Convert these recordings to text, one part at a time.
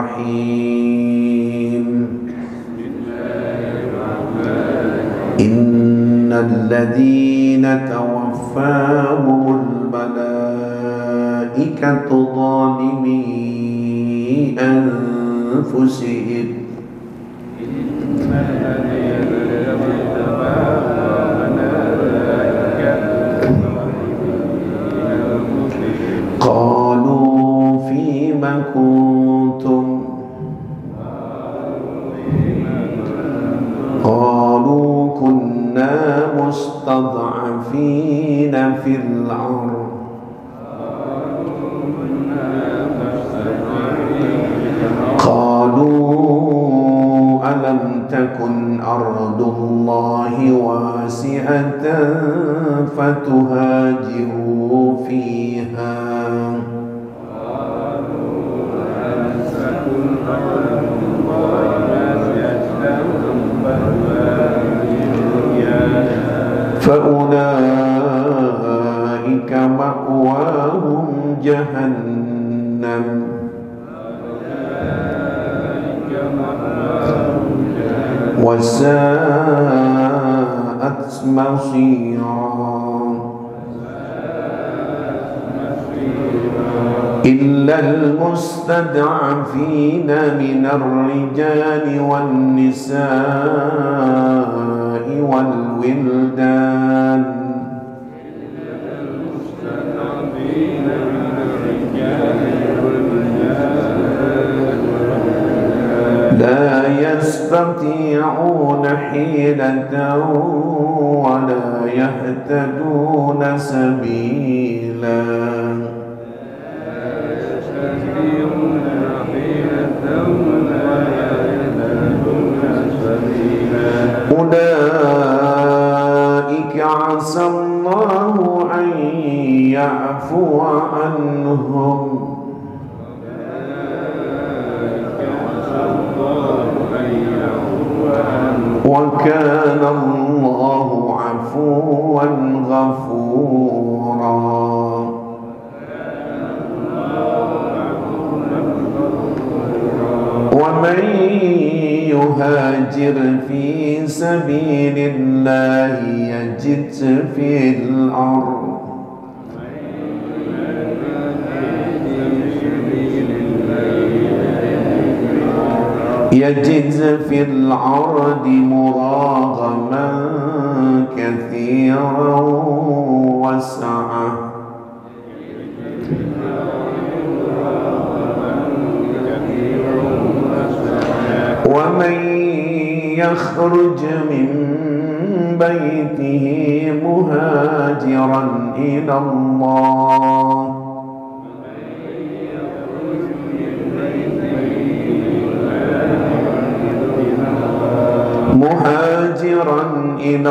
الرحيم إن الذين توفاهم الملائكة ظالمي أنفسهم قالوا فيم كنتم قالوا كنا مستضعفين في الأرض قالوا ألم تكن أرض الله واسعة فتهاجروا فيها فأولئك مأواهم جهنم وساءت مصيرا إلا المستضعفين من الرجال والنساء والولدان لا يستطيعون حيلة ولا يهتدون سبيلا أولئك عسى الله أن يعفو عنهم وكان الله عفوا غفورا ومن يهاجر في سبيل الله يجد في الأرض مراغما كثيرا وسعة ومن يخرج من بيته مهاجرا إلى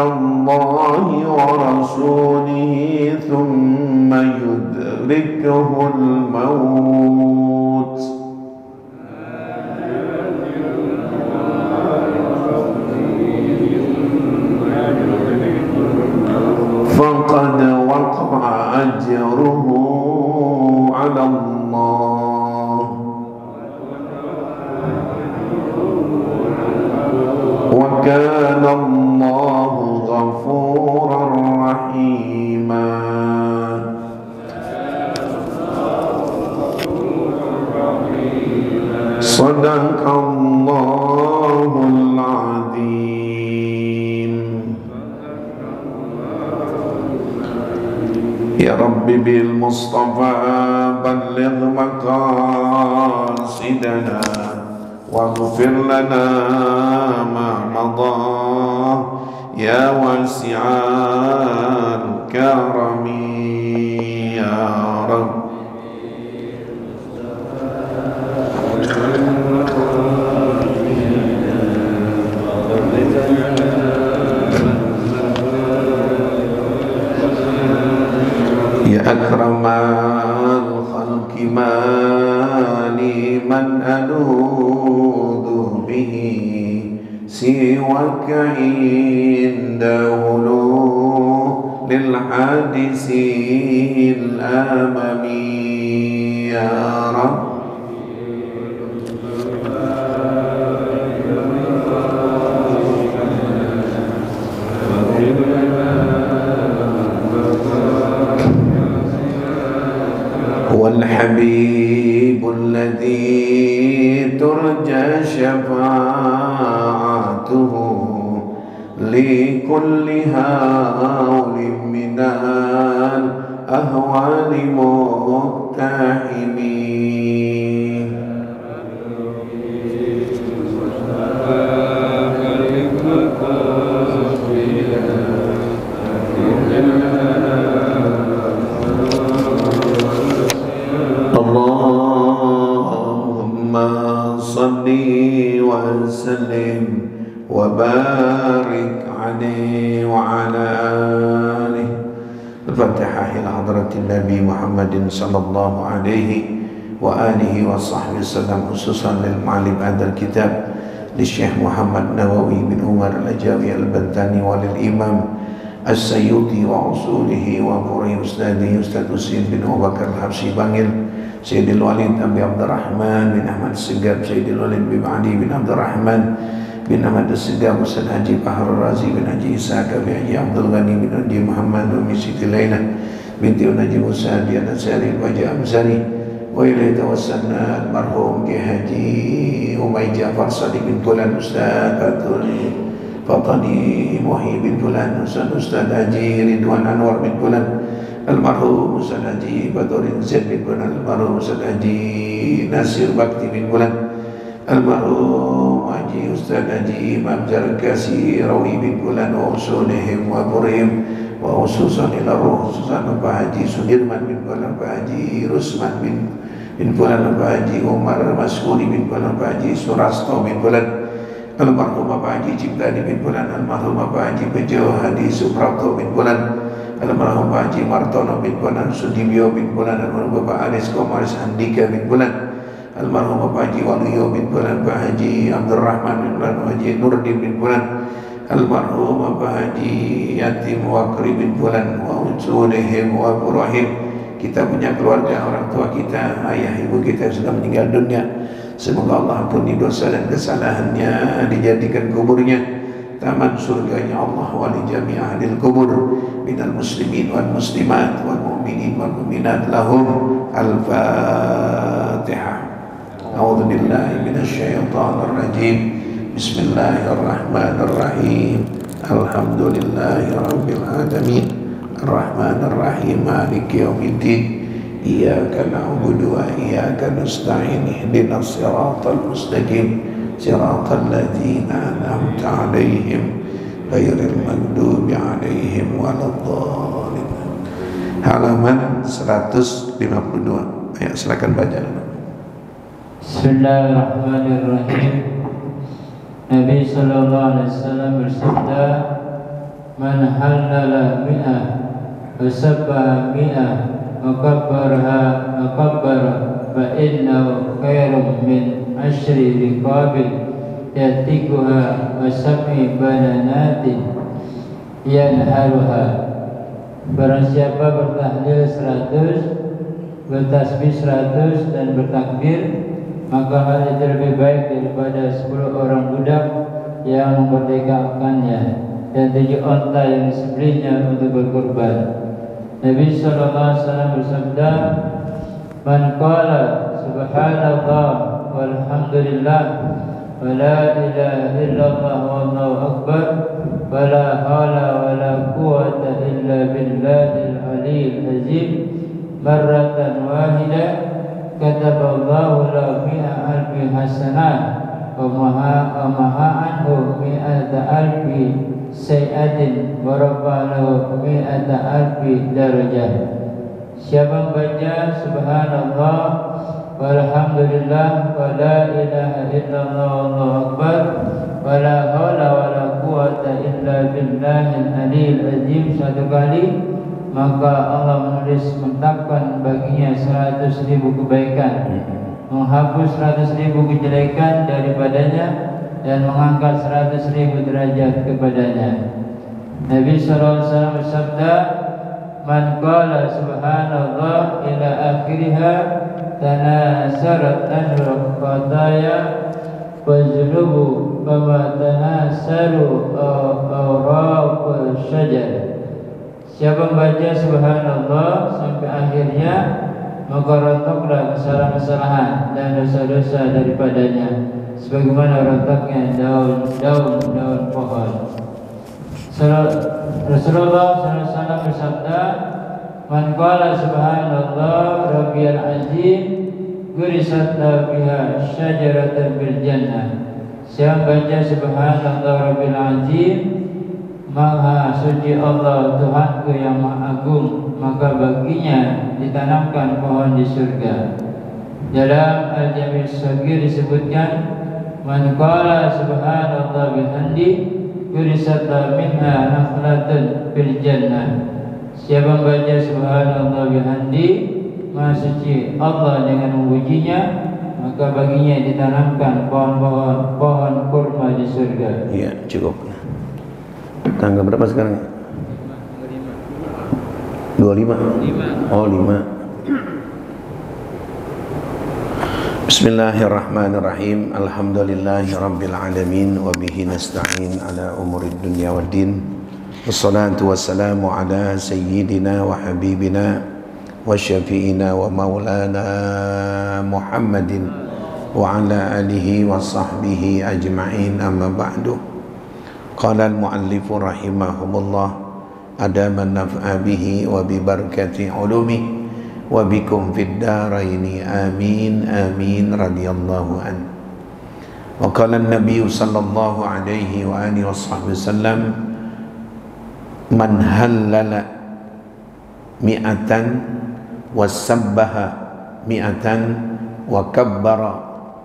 الله ورسوله ثم يدركه الموت فقد وقع أجره على الله وكان الله غفورا رحيما صدق الله العظيم. يا رب بالمصطفى بلغ مقاصدنا واغفر لنا ما مضى يا واسع الكرم يا رب. يا أكرم الخلق ما لي من ألوذ به سواك عند هلول الحادث الأمم يا رب. ترجى شفاعته لكل هول من الأهوال مقتحمين. اللهم صل وسلم وبارك عليه وعلى آله. الفاتحة إلى حضرة النبي محمد صلى الله عليه وآله وصحبه وسلم، خصوصا للمعلم هذا الكتاب للشيخ محمد نووي بن عمر الأجاوي البنتاني وللإمام السيوطي وأصوله وفروع أستاذه أستاذ حسين بن أبو بكر الحبشي بانجل، سيد الوليد أبي عبد الرحمن بن أحمد السقاب، سيد الوليد بن علي بن عبد الرحمن بن أحمد السقاب، أستاذ حجي بحر الرازي بن حجي إسحاق بن حجي عبد الغني بن حجي محمد بن سيدي ليلى بنت نجي موسى بن ساري وجاء أمزاري، وإليه توسلنا المرحوم كحجي أمي جعفر صديق بن فلان أستاذ فطني محي بن فلان أستاذ حجي رضوان أنور بن فلان المرحوم أستاذ حجي بدر زيد بن فلان المرحوم أستاذ حجي ناصر بكتي بن فلان المرحوم حجي أستاذ حجي إمام جركاسي روي بن فلان وأصولهم وفرهم وخصوصا إلى الروح، خصوصا Pak Haji Sudirman bin Flan, Pak Haji Rusman bin Flan, Pak Haji Umar Maskuni bin Flan, Pak Haji Surasto bin Flan, almarhum Pak Haji Ciptani bin Flan, almarhum Pak Haji Bejo Hadi Suprapto bin Flan, almarhum Pak Haji Martono bin Flan, Sudibyo bin Flan, almarhum Bapak Anis Komaris Andika bin Flan, almarhum Pak Haji Waluyo bin Flan, Pak Haji Abdurrahman bin Flan, Pak Haji Nurdin bin Flan, almarhum Pak Haji Yatim Wakri bin Fulan wa unsurihim wa furahim. Kita punya keluarga, orang tua kita, ayah ibu kita yang sudah meninggal dunia, semoga Allah ampuni dosa dan kesalahannya, dijadikan kuburnya taman surganya Allah wa li jami' ahlil kubur minal muslimin wal muslimat wal mu'minin wal mu'minat lahum. Al-Fatihah. A'udzu billahi minasyaitonir rajim. Bismillahirrahmanirrahim. Alhamdulillahi rabbil alamin. Arrahmanir rahim. Maliki yaumiddin. Iyyaka na'budu wa iyyaka nasta'in. Ihdinas siratal mustaqim. Siratal ladzina an'amta 'alaihim ghairil maghdubi 'alaihim waladdallin. Halaman 152. Ayo silakan baca. Bismillahirrahmanirrahim. Nabi sallallahu alaihi wasallam bersabda, "Man halala mi'ah wa sabbaha mi'ah wa kabbara fa innahu khairun min ashri riqabin yatikuha wa sab'i bananatin yanharuha." Barang siapa bertahlil 100, bertasbih 100 dan bertakbir, maka hal itu lebih baik daripada 10 orang budak yang memerdekakannya dan 7 onta yang disembelihnya untuk berkorban. Nabi SAW bersabda, "Man qala subhanallah walhamdulillah wa la ilaha illallah wallahu akbar wa la hawla wa la quwwata illa billahil aliyyil azim marratan wahidah, kataballahu lahu mi'a alfi hasanah wa maha anhu mi'ata alfi sayi'atin wa rabba'alahu mi'ata alfi darajah." Siapa membaca subhanallah walhamdulillah wa la ilaha illallah wallahu akbar wa la hawla wa la quwwata illa billahil aliyyil azim 1 kali, maka Allah menulis menetapkan baginya 100.000 kebaikan, menghapus 100.000 kejelekan daripadanya, dan mengangkat 100.000 derajat kepadanya. Nabi SAW bersabda, "Man qala subhanallah ila akhiriha tanasarat anhu khataya wa zunubu kama tanasaru awraq syajar." Siapa membaca subhanallah sampai akhirnya, maka rontoklah kesalahan-kesalahan dan dosa-dosa daripadanya, sebagaimana rontoknya daun-daun pohon. Rasulullah SAW bersabda, "Man qala subhanallah rabbiyal azim, gurisat biha syajaratan bil jannah." Siapa baca subhanallah rabbil azim, Maha suci Allah Tuhanku yang Maha Agung, maka baginya ditanamkan pohon di surga. Dalam Al-Jami' As-Saghir disebutkan, "Man qala subhanallah bihamdi, gurisat minha nakhlatun fil jannah." Siapa membaca subhanallah bihamdi, Maha suci Allah dengan memujinya, maka baginya ditanamkan pohon kurma di surga. Iya, cukup. Tanggal berapa sekarang? 25. Oh, 5. Bismillahirrahmanirrahim. Alhamdulillahi rabbil alamin wa bihi nasta'in ala umurid dunya waddin. Wassalatu wassalamu ala sayyidina wa habibina wa syafi'ina wa maulana Muhammadin wa ala alihi wa sahbihi ajma'in, amma ba'du. Qala al-muallifu rahimahumullah, adaman naf'a bihi wa bi barakati ulumi wa bikum fid daraini amin amin radhiyallahu an. Wa qala an-nabiy sallallahu alaihi wa alihi wasallam, man halala mi'atan wa sabbaha mi'atan wa kabbara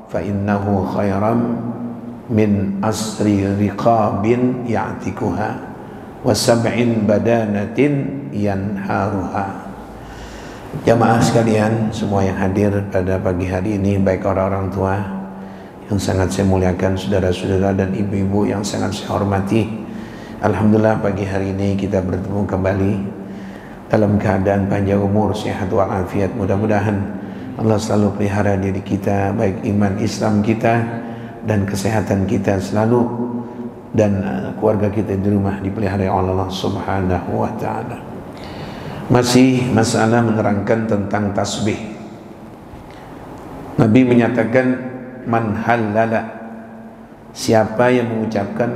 fa innahu khairam min asri riqabin ya'tikuha wa sab'in badanatin yanharuha. Jamaah sekalian semua yang hadir pada pagi hari ini, baik orang-orang tua yang sangat saya muliakan, saudara-saudara dan ibu-ibu yang sangat saya hormati, alhamdulillah pagi hari ini kita bertemu kembali dalam keadaan panjang umur, sehat walafiat. Mudah-mudahan Allah selalu pelihara diri kita, baik iman Islam kita dan kesehatan kita selalu, dan keluarga kita di rumah dipelihara oleh Allah Subhanahu wa ta'ala. Masih masalah menerangkan tentang tasbih. Nabi menyatakan, man halala, siapa yang mengucapkan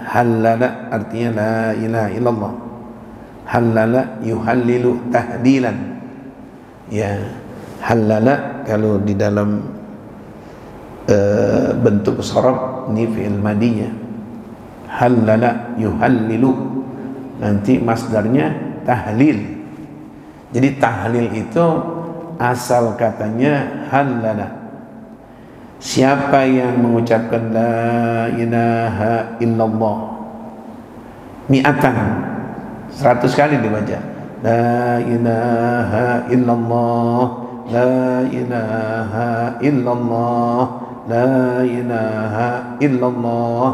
halala, artinya la ilaha illallah. Halala yuhallilu tahdilan. Ya, halala kalau di dalam bentuk sharaf ini fi'il madiyah. Halala yuhallilu, nanti masdarnya tahlil. Jadi tahlil itu asal katanya halala. Siapa yang mengucapkan la ilaha illallah mi'atan, 100 kali dibaca, la ilaha illallah, la ilaha illallah, la ilaha illallah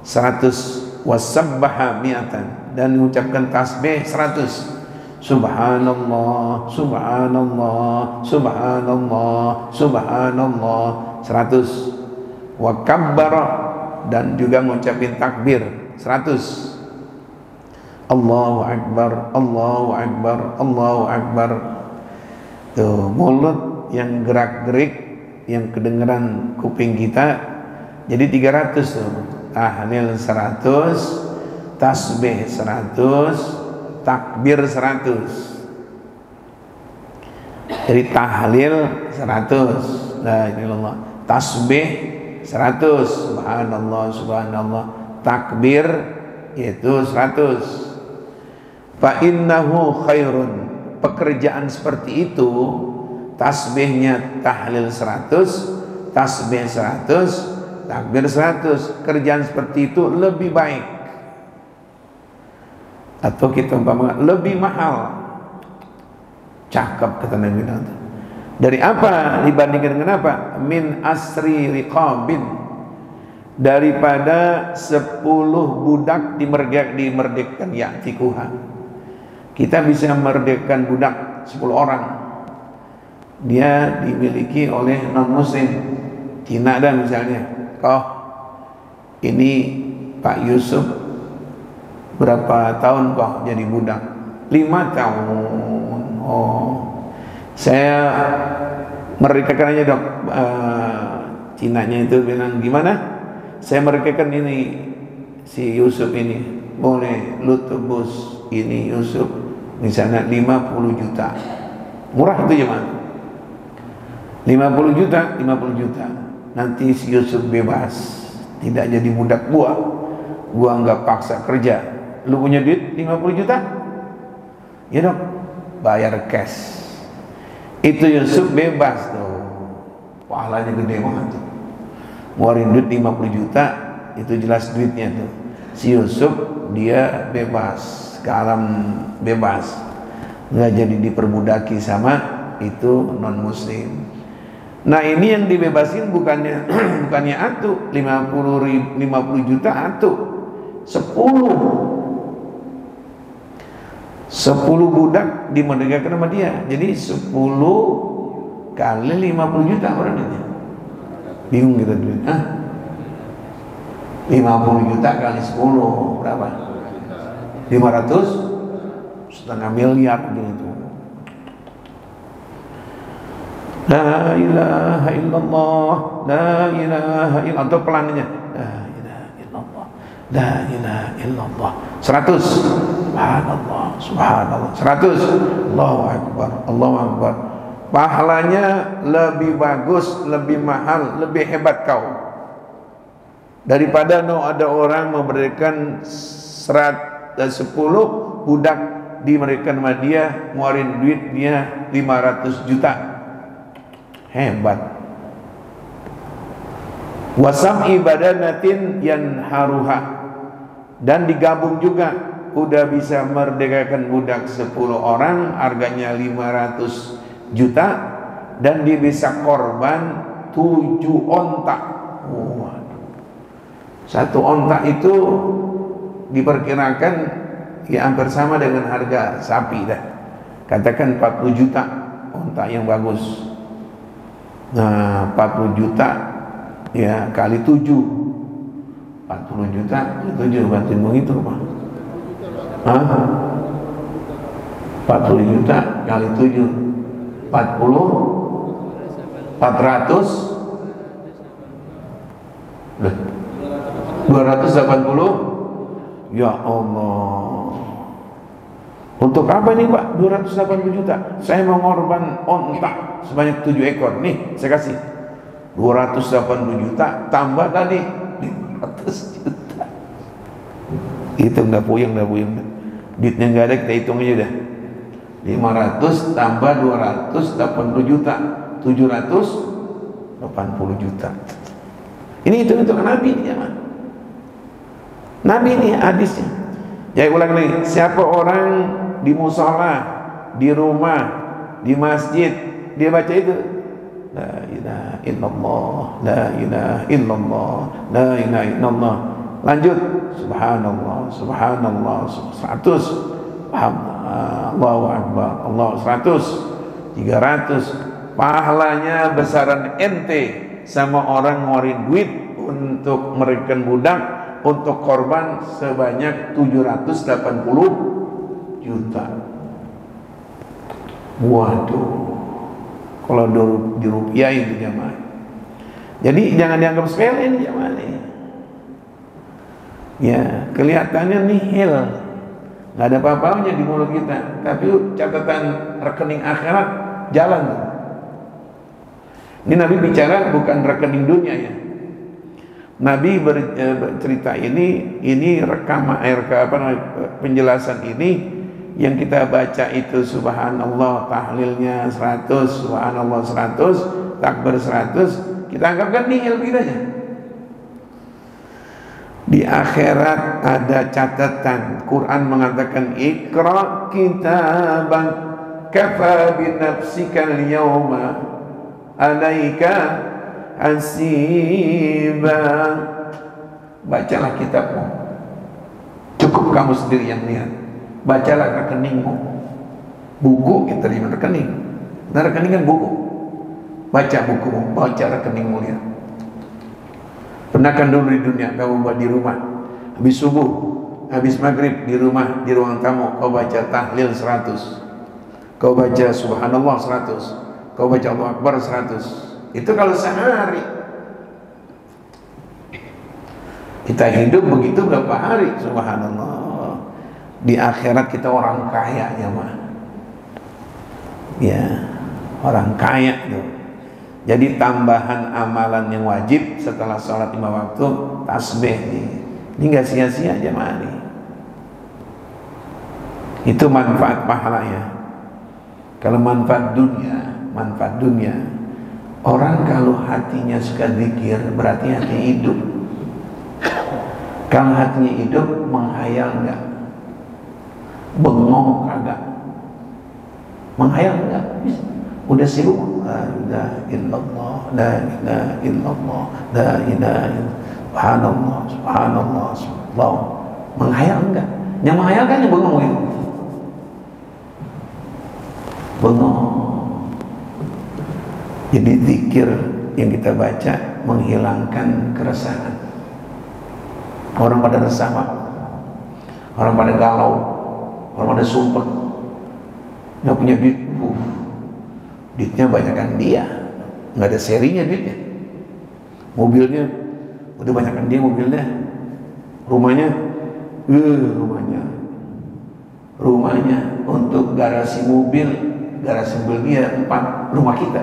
100, wasabbaha mi'atan, dan mengucapkan tasbih 100, subhanallah subhanallah subhanallah subhanallah 100, wa kabbara, dan juga mengucapkan takbir 100, Allahu akbar Allahu akbar Allahu akbar. Tuh, mulut yang gerak-gerik, yang kedengeran kuping kita, jadi 300 tuh. Tahlil 100, tasbih 100, takbir 100. Jadi tahlil 100, la ilaha illallah, tasbih 100, subhanallah subhanallah, takbir yaitu 100. Fa innahu khairun, pekerjaan seperti itu, tasbihnya tahlil 100, tasbih 100, takbir 100, kerjaan seperti itu lebih baik, atau kita umpamakan lebih mahal. Cakep kata Nabi. Dari apa? Dibandingkan dengan apa? Min asri riqabin, daripada 10 budak dimerdekakan ya'tikuha. Kita bisa memerdekakan budak 10 orang, dia dimiliki oleh non muslim. Cina dan misalnya, ini Pak Yusuf berapa tahun kok jadi budak? 5 tahun. Oh, Saya merekakan aja dok. Cinanya itu bilang gimana? Saya merekakan ini si Yusuf ini, boleh lu tebus ini Yusuf misalnya 50 juta. Murah itu ya man. 50 juta, 50 juta. Nanti si Yusuf bebas, tidak jadi budak gua nggak paksa kerja. Lu punya duit 50 juta? Ya dok, bayar cash. Itu Yusuf bebas tuh, pahalanya gede banget tuh. Ngeluarin duit 50 juta, itu jelas duitnya tuh. Si Yusuf dia bebas, ke alam bebas, nggak jadi diperbudaki sama itu non muslim. Nah ini yang dibebasin bukannya atu 50 juta atu 10 budak dimerdekakan sama dia. Jadi 10 kali 50 juta orang ini. Bingung kita duit. 50 juta kali 10 berapa? 500 setengah miliar gitu. La ilaha illallah, la ilaha illallah. Atau pelannya la ilaha illallah, la ilaha illallah. 100 subhanallah, subhanallah. 100 Allahu akbar, Allahu akbar. Pahalanya lebih bagus, lebih mahal, lebih hebat kau daripada ada orang memberikan 10 budak diberikan sama dia, ngeluarin duitnya 500 juta. Hebat. Wasam ibadanatin yanharuha, dan digabung juga udah bisa merdekakan budak 10 orang harganya 500 juta, dan dia bisa korban 7 ontak. Satu ontak itu diperkirakan ya hampir sama dengan harga sapi dah. Katakan 40 juta ontak yang bagus. Nah 40 juta ya kali 7, 40 juta 7, bantuin menghitung Pak. 40 juta kali 7 40 400 280. Ya Allah, untuk apa ini Pak 280 juta? Saya mau ngorban ontak sebanyak 7 ekor. Nih saya kasih 280 juta tambah tadi 500 juta. Itu nggak puyeng. Duitnya nggak ada, kita hitung aja udah. 500 tambah 280 juta 780 juta. Ini hitung-hitungan Nabi ini ya, Nabi ini hadisnya. Ya ulang lagi, siapa orang di musola, di rumah, di masjid, dia baca itu la ilaha illallah, la ilaha illallah, la ilaha illallah. Lanjut subhanallah, subhanallah 100, Allahu akbar, Allah 100, 300. Pahalanya besaran ente sama orang ngeluarin duit untuk memberikan budak untuk korban sebanyak 780 juta. Waduh, kalau di rupiah itu jamaah. Jadi jangan dianggap sepele ini jamaah ini. Ya kelihatannya nihil, nggak ada apa-apanya di mulut kita, tapi catatan rekening akhirat jalan. Ini Nabi bicara bukan rekening dunia ya. Nabi bercerita ini penjelasan ini yang kita baca itu subhanallah tahlilnya 100, subhanallah 100, takbir 100, kita anggapkan nihil aja. Di akhirat ada catatan. Quran mengatakan Iqra kitabak kafa bi nafsika al-yawma alaika hasiba. Bacalah kitabmu, cukup kamu sendiri yang lihat. Bacalah rekeningmu. Buku kita terima rekening. Nah rekening kan buku. Baca bukumu, baca rekeningmu, lihat. Pernahkan dulu di dunia kamu buat di rumah, habis subuh, habis maghrib di rumah, di ruang tamu kau baca tahlil 100, Kau baca subhanallah 100, kau baca Allahu Akbar 100. Itu kalau sehari. Kita hidup begitu berapa hari? Subhanallah. Di akhirat kita orang kaya mah. Ya, orang kaya tuh. Jadi tambahan amalan yang wajib setelah sholat 5 waktu tasbih nih. Ini nggak sia-sia jemaah nih. Itu manfaat pahalanya. Kalau manfaat dunia, orang kalau hatinya suka zikir berarti hati hidup. Kalau hatinya hidup, menghayal enggak? Bengong kagak? Menghayal enggak? Udah sibuk. La ilaha illallah, la ilaha illallah, la ilaha illallah, subhanallah, subhanallah, subhanallah. Menghayal enggak? Yang menghayal kan yang bengong itu. Bengong. Jadi zikir yang kita baca menghilangkan keresahan. Orang pada resah, orang pada galau, orang pada sumpah, nggak punya duit, duitnya banyakkan dia, nggak ada serinya duitnya, mobilnya udah banyakkan dia mobilnya, rumahnya untuk garasi mobil dia 4 rumah kita.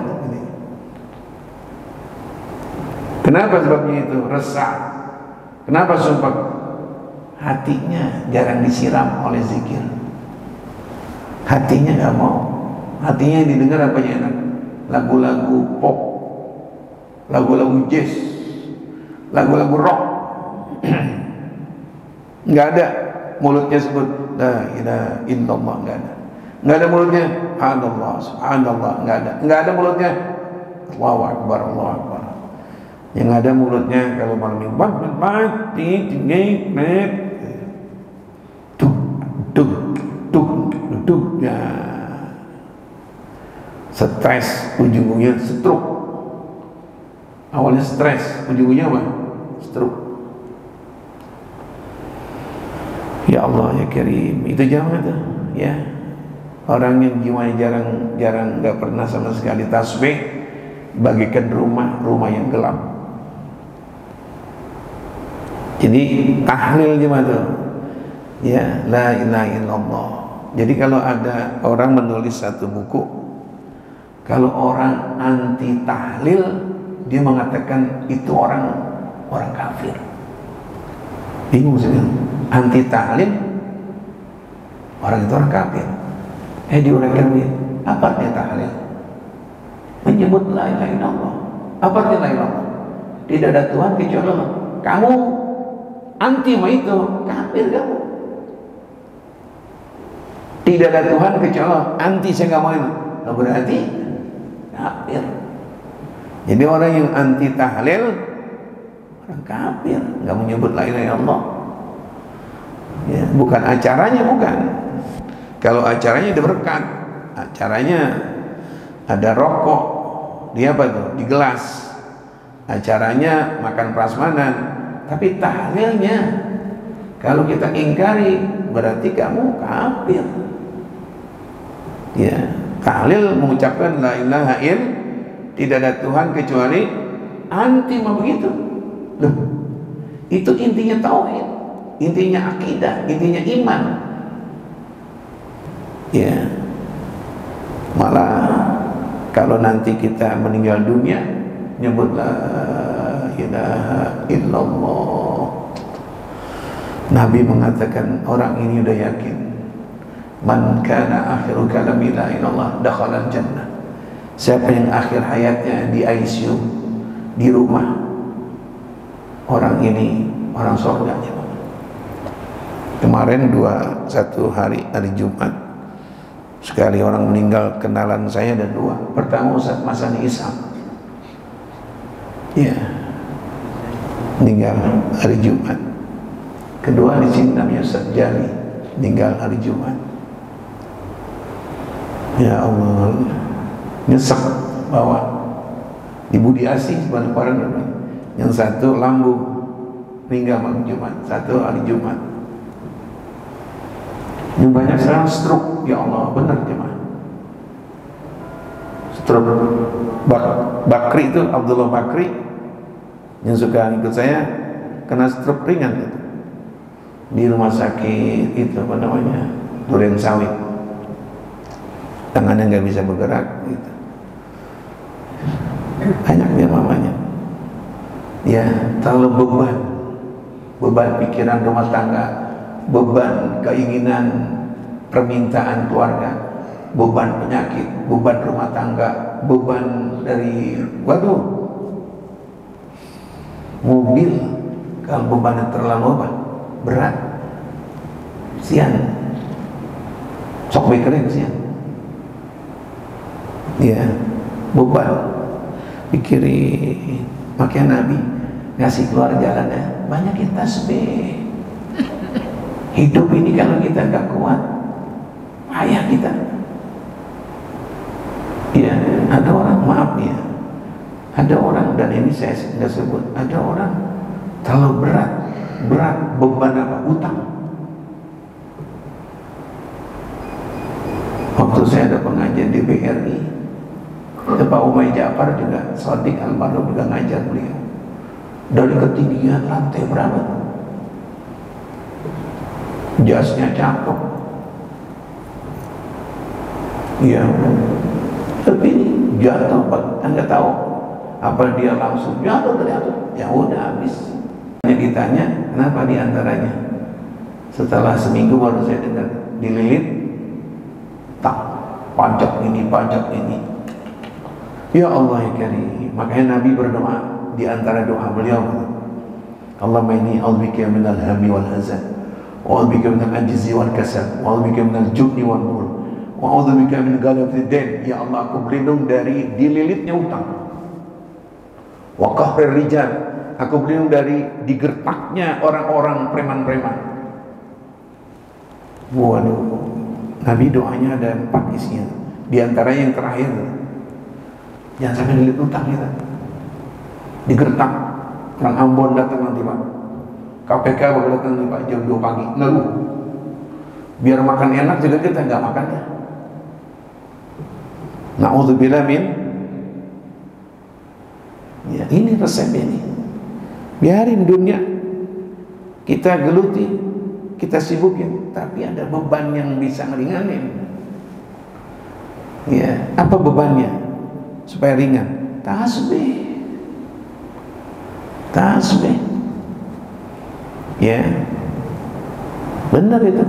Kenapa sebabnya itu? Resah. Kenapa sumpah? Hatinya jarang disiram oleh zikir. Hatinya nggak mau. Hatinya yang didengar apa enak? Lagu-lagu pop, lagu-lagu jazz, lagu-lagu rock. Nggak ada mulutnya sebut la ilaha illallah, nggak ada. Nggak ada mulutnya subhanallah, subhanallah, nggak ada. Nggak ada mulutnya Allahu Akbar, Allahu Akbar. Yang ada mulutnya kalau malam minggu mati tuk ya, stres, ujung-ujungnya stroke. Awalnya stres, ujung-ujungnya apa? Stroke. Ya Allah ya Karim, itu jangan tuh ya. Orang yang jiwanya jarang nggak pernah sama sekali tasbih, bagikan rumah yang gelap. Jadi tahlil gimana tuh? Ya, la ilaha illallah. Jadi kalau ada orang menulis satu buku, kalau orang anti tahlil, dia mengatakan itu orang kafir. Bingung sih, anti tahlil, orang itu orang kafir. Diuraikan dia, apa artinya tahlil? Menyebut la ilaha illallah. Apa artinya la ilaha illallah? Tidak ada Tuhan kecuali Allah. Kamu anti sama itu, kafir kamu. Tidak ada Tuhan kecuali Allah, anti saya nggak mau itu. Nah, berarti kafir. Jadi orang yang anti tahlil orang kafir, nggak menyebut la ilaha illallah. Ya, bukan acaranya, bukan. Kalau acaranya ada berkat, acaranya ada rokok, dia apa tuh? Di gelas. Acaranya makan prasmanan. Tapi tahlilnya kalau kita ingkari berarti kamu kafir. Ya, tahlil mengucapkan la ilaha illallah, tidak ada Tuhan kecuali, anti mah begitu. Loh, itu intinya tauhid, intinya akidah, intinya iman. Ya, malah kalau nanti kita meninggal dunia nyebut la ilaha illallah, Nabi mengatakan orang ini udah yakin, man kana akhiru kalami la ilallah dakhala jannah. Siapa yang akhir hayatnya di ICU di rumah, orang ini orang surga. Kemarin satu hari Jumat, sekali orang meninggal kenalan saya ada 2. Pertama Ustaz Masani Isham, ya, meninggal hari Jumat. Kedua di sini namanya Ustaz Jali, meninggal hari Jumat. Ya Allah, nyesek bawa di Budi Asih bareng-bareng. Yang satu lambung, meninggal malam Jumat, satu hari Jumat. Ini banyak sekarang stroke, ya Allah, benar jemaah. stroke. Bakri itu, Abdullah Bakri yang suka ikut saya, kena stroke ringan gitu. Di rumah sakit itu apa namanya, Duren Sawit, tangannya nggak bisa bergerak gitu. Banyak dia mamanya, ya terlalu beban pikiran rumah tangga, beban keinginan permintaan keluarga, beban penyakit, beban rumah tangga, beban dari mobil. Kalau bebannya terlalu berat, sian, sok keren sian, ya beban. Pikiri, makanya Nabi ngasih keluar jalannya, banyakin tasbih. Hidup ini kalau kita nggak kuat, payah kita. Ya, ada orang, maaf ya, ada orang, dan ini saya nggak sebut, ada orang terlalu berat beban apa? Utang. Waktu saya ada pengajian di BRI, Pak Umay Ja'far juga, Shadiq Almarhum juga ngajar beliau. Dari ketinggian lantai berapa? Jasnya cakep. Iya. Tapi ini jatuh, Pak. Anda tahu apa dia langsung jatuh dari atas? Ya udah habis. Ditanya, kenapa diantaranya? Setelah seminggu baru saya dengar dililit, tak pajak ini. Ya Allah ya Karim. Makanya Nabi berdoa, di antara doa beliau, Allahumma inni a'udzubika minal hammi wal hazan, wa a'udzubika minal ajzi wal kasal, wa a'udzubika minal jubni wal bukhl, wa a'udzubika min ghalabati dain. Ya Allah, aku berlindung dari dililitnya utang. Wa qahrir rijal, aku berlindung dari digertaknya orang-orang preman-preman. Waduh, Nabi doanya ada 4 isinya. Di antaranya yang terakhir, jangan sampai dililit utang kita. Digertak, orang Ambon datang nanti Pak, KPK bakal datang nanti Pak jam 2 pagi, ngeluh. Biar makan enak juga kita nggak makan ya. Na'udzubillah min. Ya, ini resep ini. Biarin dunia kita geluti, kita sibukin, tapi ada beban yang bisa ngeringanin. Ya, apa bebannya supaya ringan? Tasbih. Ya, benar itu.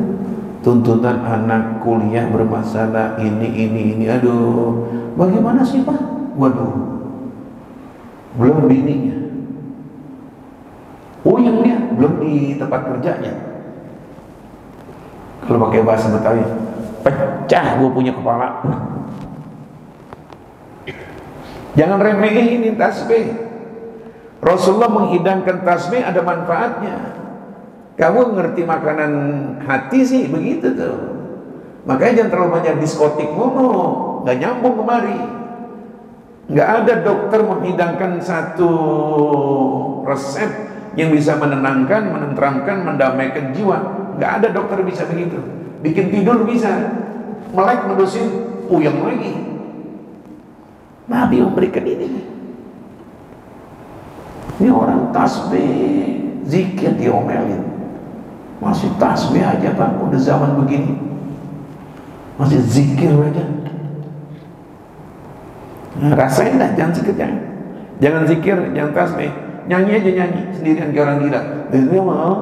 Tuntutan anak kuliah bermasalah ini. Aduh, bagaimana sih Pak? Waduh, belum bininya. Oh yang dia belum di tempat kerjanya. Kalau pakai bahasa Betawi, pecah gue punya kepala. Jangan remehin ini tasbih. Rasulullah menghidangkan tasbih ada manfaatnya. Kamu ngerti makanan hati sih begitu tuh. Makanya jangan terlalu banyak diskotik mulu, nggak nyambung kemari. Nggak ada dokter menghidangkan satu resep yang bisa menenangkan, menenteramkan, mendamaikan jiwa. Nggak ada dokter bisa begitu. Bikin tidur bisa, melek menusin, puyeng lagi. Nabi memberikan ini. Ini orang tasbih, zikir diomelin. Masih tasbih aja Pak, udah zaman begini. Masih zikir aja. Nah, rasain dah, jangan zikir, jangan zikir, jangan tasbih. Nyanyi aja, nyanyi sendirian kayak orang gila. Dia mau,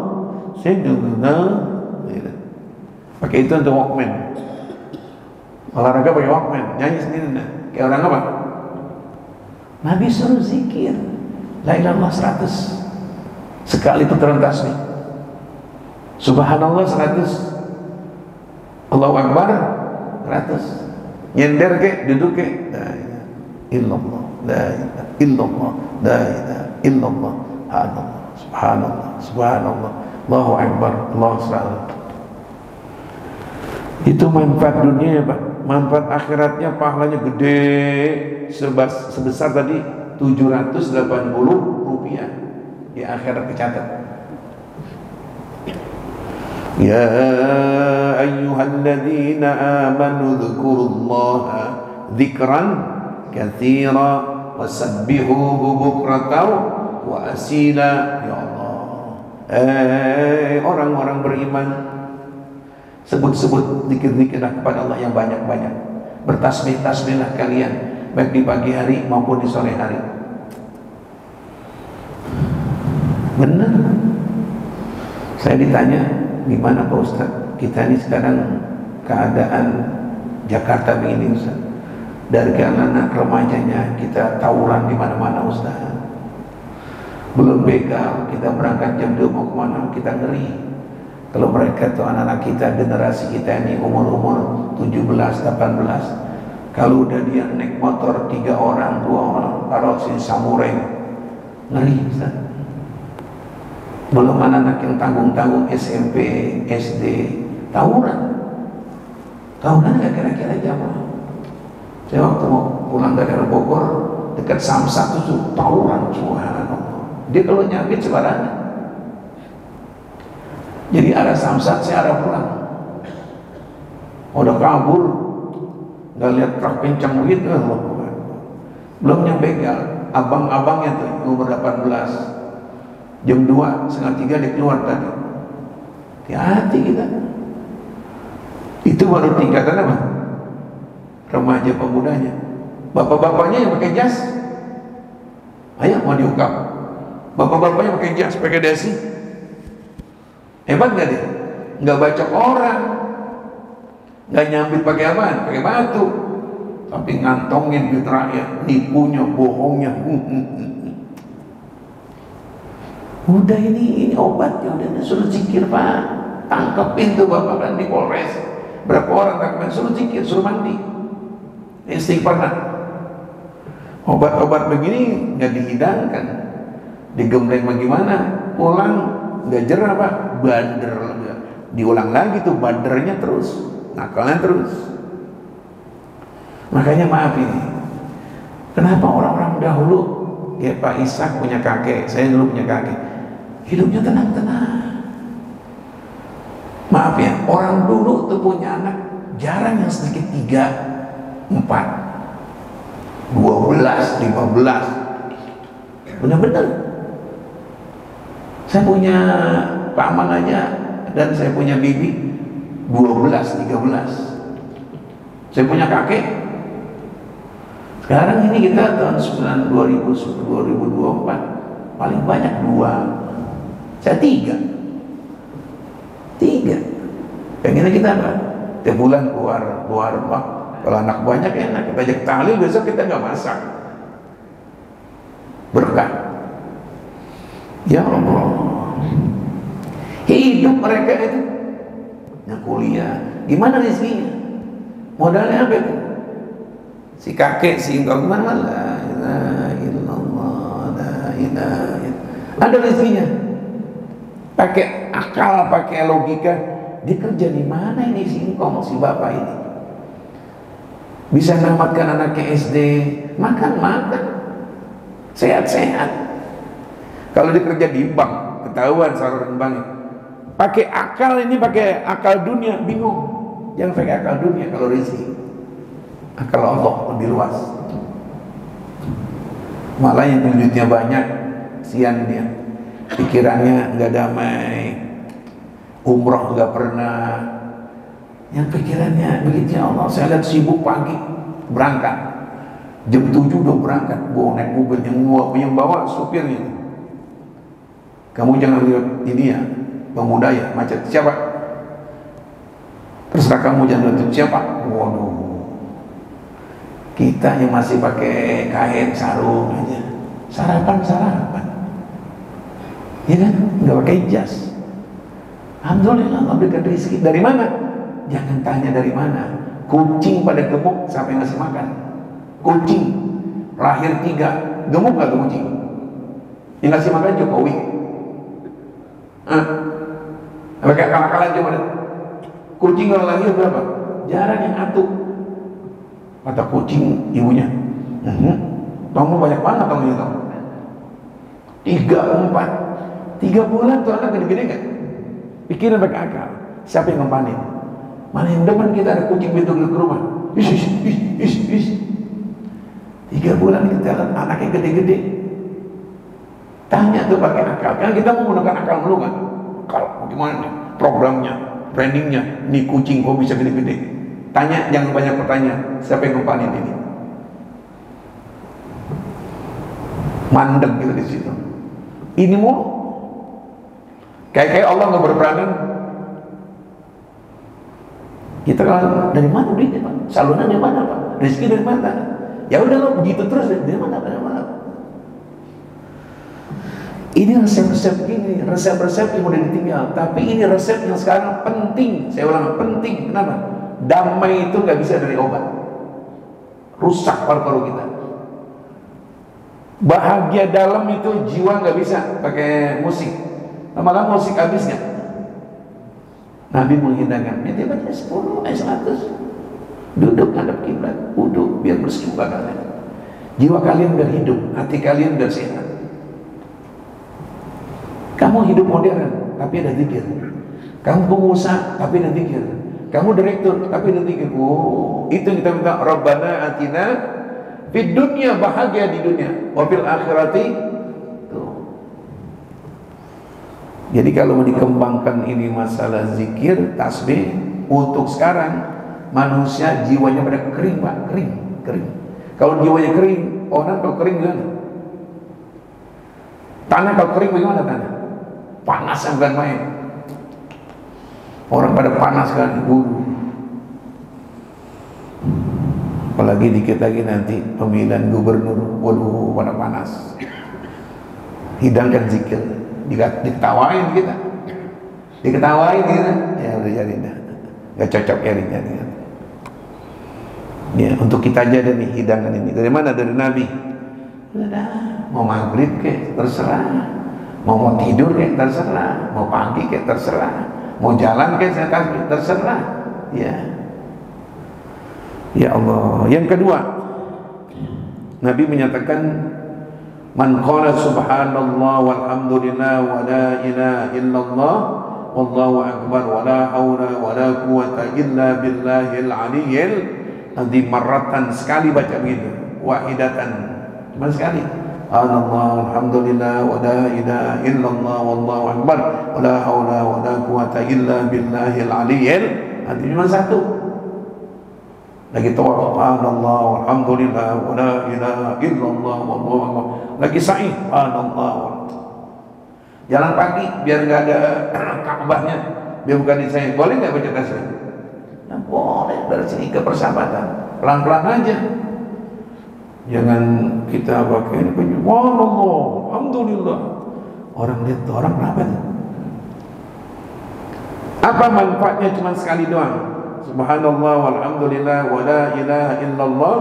saya juga. Pakai itu untuk Walkman. Olahraga pakai Walkman, nyanyi sendiri dah. Kayak orang apa? Nabi suruh zikir. La ilaha illallah 100 sekali putaran tasbih. Subhanallah 100. Allahu Akbar 100. Nyender ke, duduk ke. La ilaha illallah, la ilaha illallah, la ilaha illallah, subhanallah, Allahu Akbar, Allahu Akbar. Itu manfaat dunia ya Pak. Manfaat akhiratnya pahalanya gede, sebesar tadi 780 rupiah di akhirat dicatat. Ya ayyuhalladzina amanu dzkurullaha dzikran katsira wasabbihuhu bukratan wa asila. Ya Allah, orang-orang beriman, sebut-sebut zikir-zikirlah kepada Allah yang banyak-banyak. Bertasbih-tasbihlah kalian baik di pagi hari maupun di sore hari. Benar. Saya ditanya, gimana Pak Ustaz? Kita ini sekarang keadaan Jakarta begini Ustaz. Dari anak remajanya kita tawuran di mana-mana Ustaz. Belum begal, kita berangkat jam 2 mau kemana, kita ngeri. Kalau mereka tuh anak-anak kita, generasi kita ini umur-umur 17, 18, kalau udah dia naik motor 3 orang, 2 orang, taruh sini samurai, ngeri Ustaz. Belum anak-anak yang tanggung-tanggung SMP, SD, tawuran gak kira-kira jamaah. Saya waktu mau pulang dari Bogor dekat Samsat itu tawuran, subhanallah. Dia kalau nyabit sebarannya. Jadi arah Samsat, saya arah pulang. Udah kabur, nggak lihat truk kencang begitu, belum nyampe begal. Abang-abangnya tuh umur 18. Jam 2, setengah 3 dia keluar tadi. Hati-hati kita. Itu baru tingkatan apa? Remaja pemudanya. Bapak-bapaknya yang pakai jas, ayo mau diungkap. Bapak-bapaknya pakai jas, pakai dasi. Hebat gak dia? Nggak bacok orang, nggak nyambit pakai apaan? Pakai batu. Tapi ngantongin duit rakyat, nipunya, bohongnya. Udah ini obatnya, udah suruh zikir Pak, tangkepin tuh bapak kan di Polres. Berapa orang tangkepin, suruh zikir, suruh mandi, istighfar. Obat-obat begini nggak dihidangkan, digembleng bagaimana? Pulang nggak jerah Pak, bander. Diulang lagi tuh bandernya terus, nakalnya terus. Makanya maaf ini, kenapa orang-orang dahulu, ya Pak Ishak punya kakek, saya dulu punya kakek, hidupnya tenang-tenang. Maaf ya, orang dulu tuh punya anak jarang yang sedikit 3, 4, 12, 15. Benar-benar. Saya punya paman aja dan saya punya bibi 12, 13. Saya punya kakek. Sekarang ini kita tahun 2024 paling banyak 2. Saya 3. Pengennya kita apa? Tiap bulan keluar rumah. Kalau anak banyak enak, kita ajak tahlil, besok kita nggak masak. Berkah. Ya Allah. Hidup mereka itu yang kuliah, gimana rezekinya? Modalnya apa itu? Si kakek, si engkau gimana? La ilaha illallah, la ilaha illallah. Ada rezekinya. Pakai akal, pakai logika. Dia kerja di mana ini si engkau, si bapak ini? Bisa namatkan anaknya SD, makan, sehat-sehat. Kalau dia kerja di bank, ketahuan saluran banknya. Pakai akal ini, pakai akal dunia, bingung. Jangan pakai akal dunia kalau rezeki. Akal Allah lebih luas. Malah yang duitnya banyak, sian dia. Pikirannya nggak damai, umroh nggak pernah. Yang pikirannya begitu, ya Allah, saya lihat sibuk pagi berangkat, jam 7 udah berangkat, bawa naik mobil yang bawa supirnya. Kamu jangan lihat ini ya, pemuda ya, macet. Siapa? Terserah kamu, jangan lihat siapa. Waduh, kita yang masih pakai kain sarung aja, sarapan, ya kan? Nggak pakai jas. Alhamdulillah Allah berikan rezeki. Dari mana? Jangan tanya dari mana. Kucing pada gemuk, siapa yang ngasih makan? Kucing lahir 3, gemuk nggak tuh kucing? Yang ngasih makan Jokowi. Pakai akal-akalan coba deh. Kucing kalau lahir berapa? Jarang yang atuk. Kata kucing ibunya, kamu banyak banget kamu itu. 3, 4, 3 bulan tuh anak gede-gede nggak? Pikiran pakai akal. Siapa yang ngempanin? Mana yang demen kita ada kucing pintu ke rumah? 3 bulan kita lihat anaknya gede-gede. Tanya tuh pakai akal. Kan kita mau menggunakan akal dulu kan. Akal, bagaimana nih programnya, trainingnya. Nih kucing kok bisa gede-gede. Tanya, jangan banyak pertanyaan. Siapa yang ngempanin ini? Mandek gitu di situ. Ini mulu. Kayak Allah nggak berperanan. Kita kan dari mana duitnya Pak? Saluran dari mana Pak? Rezeki dari mana? Ya udah lo begitu terus dari mana? Ini resep-resep gini, resep-resep yang udah ditinggal. Tapi ini resep yang sekarang penting. Saya ulang, penting. Kenapa? Damai itu nggak bisa dari obat. Rusak paru-paru kita. Bahagia dalam itu jiwa nggak bisa pakai musik. Lama-lama musik habis nggak? Nabi menghidangkan. Nanti baca 10 ayat 100. Duduk hadap kiblat, wudhu biar bersih muka kalian. Jiwa kalian biar hidup, hati kalian biar sehat. Kamu hidup modern, tapi ada zikir. Kamu pengusaha, tapi ada zikir. Kamu direktur, tapi ada zikir. Oh, itu yang kita minta. Rabbana atina fid dunya, bahagia di dunia. Wa fil akhirati. Tuh. Jadi kalau mau dikembangkan ini masalah zikir, tasbih, untuk sekarang manusia jiwanya pada kering Pak, kering. Kalau jiwanya kering, orang kalau kering gimana? Tanah kalau kering bagaimana tanah? Panas bukan main. Orang pada panas kan, apalagi dikit lagi nanti pemilihan gubernur, waduh pada panas. Hidangkan zikir, diketawain kita, ya udah jadi dah, nggak cocok kayaknya. Ya, untuk kita aja nih hidangan ini. Dari mana? Dari Nabi. Udah, mau maghrib ke terserah, mau tidur ke terserah, mau pagi ke terserah, mau jalan ke terserah. Ya, ya Allah. Yang kedua, Nabi menyatakan, man qala subhanallah walhamdulillah wa la ilaha illallah wallahu akbar wa la haula wa la quwata illa billahil aliyyil azim, marratan, sekali baca begitu, wahidatan, cuma sekali. Allah, alhamdulillah, wa la ilaha illallah, wallahu akbar, wa la haula wa la quwata illa billahil aliyyil azim, cuma satu. Lagi tawaf, Allah, alhamdulillah, wa la ilaha illallah, wallahu akbar. Lagi sa'i, Allah. Jalan pagi biar enggak ada Ka'bahnya, biar bukan di saya. Boleh enggak baca tasbih? Nah, boleh, dari sini ke persahabatan. Pelan-pelan aja. Jangan kita pakai ini punya, Allah, alhamdulillah. Orang lihat tuh, orang kenapa tuh? Apa manfaatnya cuma sekali doang? Subhanallah walhamdulillah wa la ilaha illallah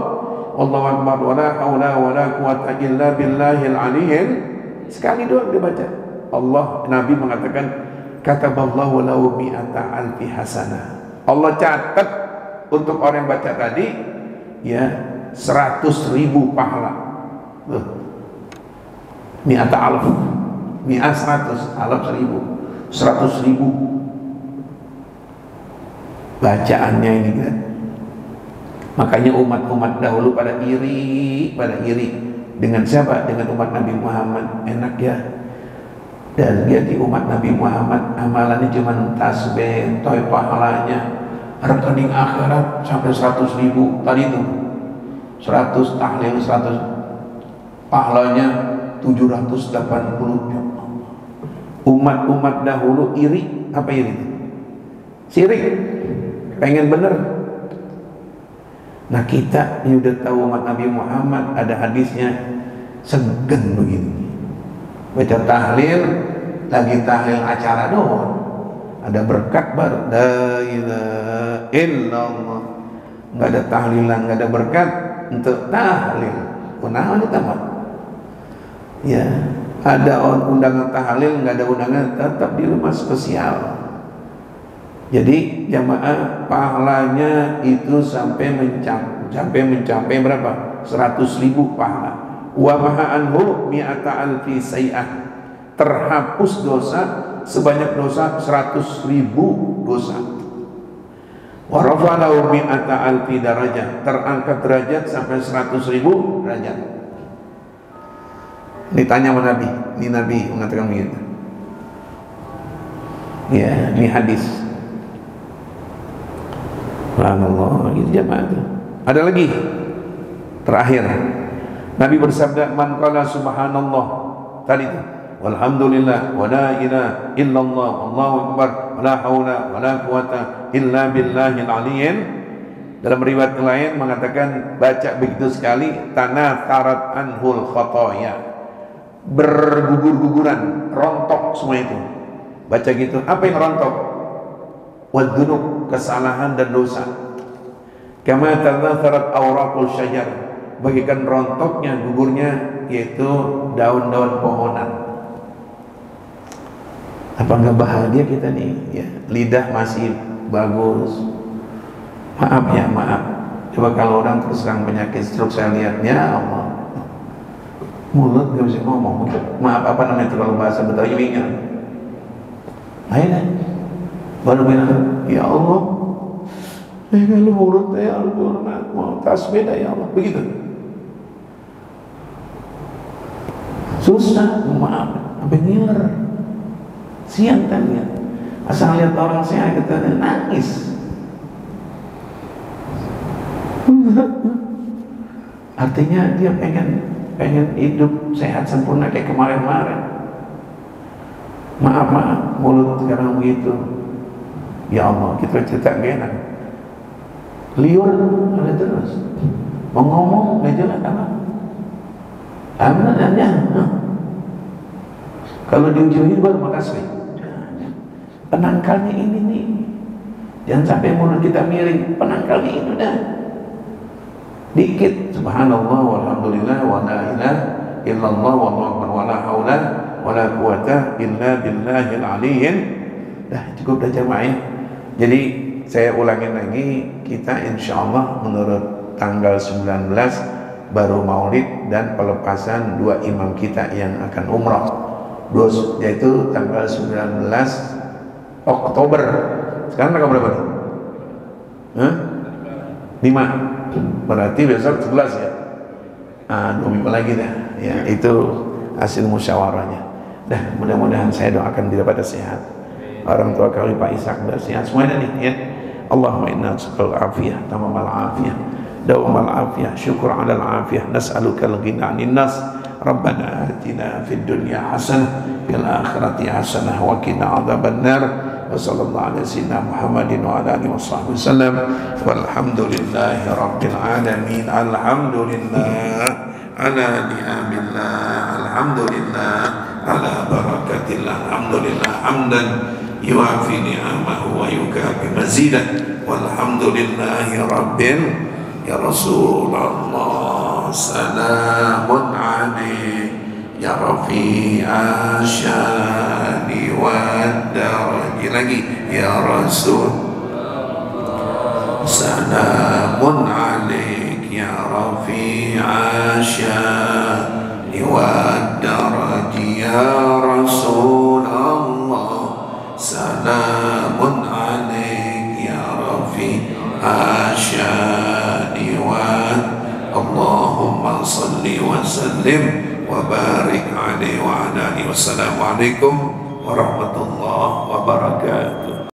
wallahu akbar wa la haula wa la quwata illa billahil aliyyil. Sekali doang dibaca. Allah, Nabi mengatakan, kataballahu lahu mi'ata alfi hasanah. Allah catat untuk orang yang baca tadi ya 100.000 pahala. Mi'ata alf, mi'at 100, alaf 1000, 100.000 bacaannya ini kan. Makanya umat-umat dahulu pada iri dengan siapa? Dengan umat Nabi Muhammad. Enak ya. Dan dia di umat Nabi Muhammad amalannya cuma tasbih, toy pahalanya, rekening akhirat sampai 100.000 tadi itu. 100 tahlil, 100 pahalanya 780. Umat-umat dahulu iri, apa iri? Sirik, pengen bener. Nah kita ini udah tahu umat Nabi Muhammad, ada hadisnya, segan begini. Baca tahlil, lagi tahlil acara doang, ada berkat baru. La ilaha illallah. Nggak ada tahlilan, nggak ada berkat untuk tahlil. Undangan ditambah. Ya, ada undangan tahlil, nggak ada undangan, tetap di rumah spesial. Jadi jamaah pahalanya itu sampai mencapai berapa? 100.000 pahala. Wa ma'anhu mi'ata alfi say'ah, terhapus dosa sebanyak dosa 100.000 dosa. Wa rafa'ahu mi'ata alfi darajah, terangkat derajat sampai 100.000 derajat. Ditanya sama Nabi, ini Nabi mengatakan begitu. Ya, ini hadis. Subhanallah, gitu jamaah itu. Ada lagi terakhir, Nabi bersabda, man qala subhanallah, tadi itu, walhamdulillah, wa la ilaha illallah, wallahu akbar, wa la haula wa la quwata illa billahil aliyyil. Dalam riwayat lain mengatakan, baca begitu sekali, tanatharat anhul khotoya, bergugur-guguran, rontok semua itu. Baca gitu. Apa yang rontok? Wadunub, kesalahan dan dosa. Kama tanatharat awraqul syajar, bagikan rontoknya, gugurnya, yaitu daun-daun pohonan. Apa enggak bahagia kita nih? Ya, lidah masih bagus. Maaf ya, maaf. Coba kalau orang terus terang penyakit stroke, saya lihat, ya Allah, mulut gak bisa ngomong. Maaf, apa namanya itu kalau bahasa Betawi, wingan. Akhirnya baru bilang, ya Allah, kalau mulut ya Allah, mau tasbih ya Allah, begitu. Susah, maaf, sampai ngiler. Siang kan ya, asal lihat orang sehat kita nangis. Artinya dia pengen hidup sehat sempurna kayak kemarin-kemarin. Maaf, mulut sekarang begitu. Ya Allah, kita cerita gak enak. Liur ada terus. Mau ngomong gak jelas apa? Aman aja. Kalau di ujung ini baru makasih. Penangkalnya ini nih. Jangan sampai mulut kita miring. Penangkalnya ini dah. Dikit. Subhanallah walhamdulillah wa la ilaha illallah wallahu akbar wa la haula wa la quwata illa billahil aliyyil. Dah cukup dah jamaah. Jadi saya ulangin lagi, kita insyaallah menurut tanggal 19 baru maulid dan pelepasan dua imam kita yang akan umrah. Yaitu tanggal 19 Oktober. Sekarang tanggal berapa nih? 5. Berarti besok 11 ya. 2 minggu lagi dah. Ya, itu hasil musyawarahnya. Dah, mudah-mudahan saya doakan dia pada sehat. Orang tua kami Pak Ishak sudah sehat semuanya nih ya. Allahumma inna nas'alul afiyah, tamamal afiyah, dawamal afiyah, syukur 'alal afiyah, nas'aluka al-ghina 'anil nas. Rabbana atina fid dunya hasanah fil akhirati hasanah wa qina adzabannar. Wa sallallahu ala sayyidina Muhammadin wa ala alihi washabbihi wasallam. Walhamdulillahi rabbil alamin. Alhamdulillah ala ni'amillah. Alhamdulillah ala barakatillah. Alhamdulillah hamdan yuafi ni'amahu wa yukafi mazidah. Walhamdulillahi rabbil ya Rasulullah salamun alaik ya rafi'a syani wa daraji. Lagi ya Rasul salamun alaik ya rafi'a syani wa daraji ya Rasulullah salamun alaik ya rafi'a syani wa Allahumma salli wa sallim wa barik alaihi wa ala alihi. Wassalamualaikum warahmatullahi wabarakatuh.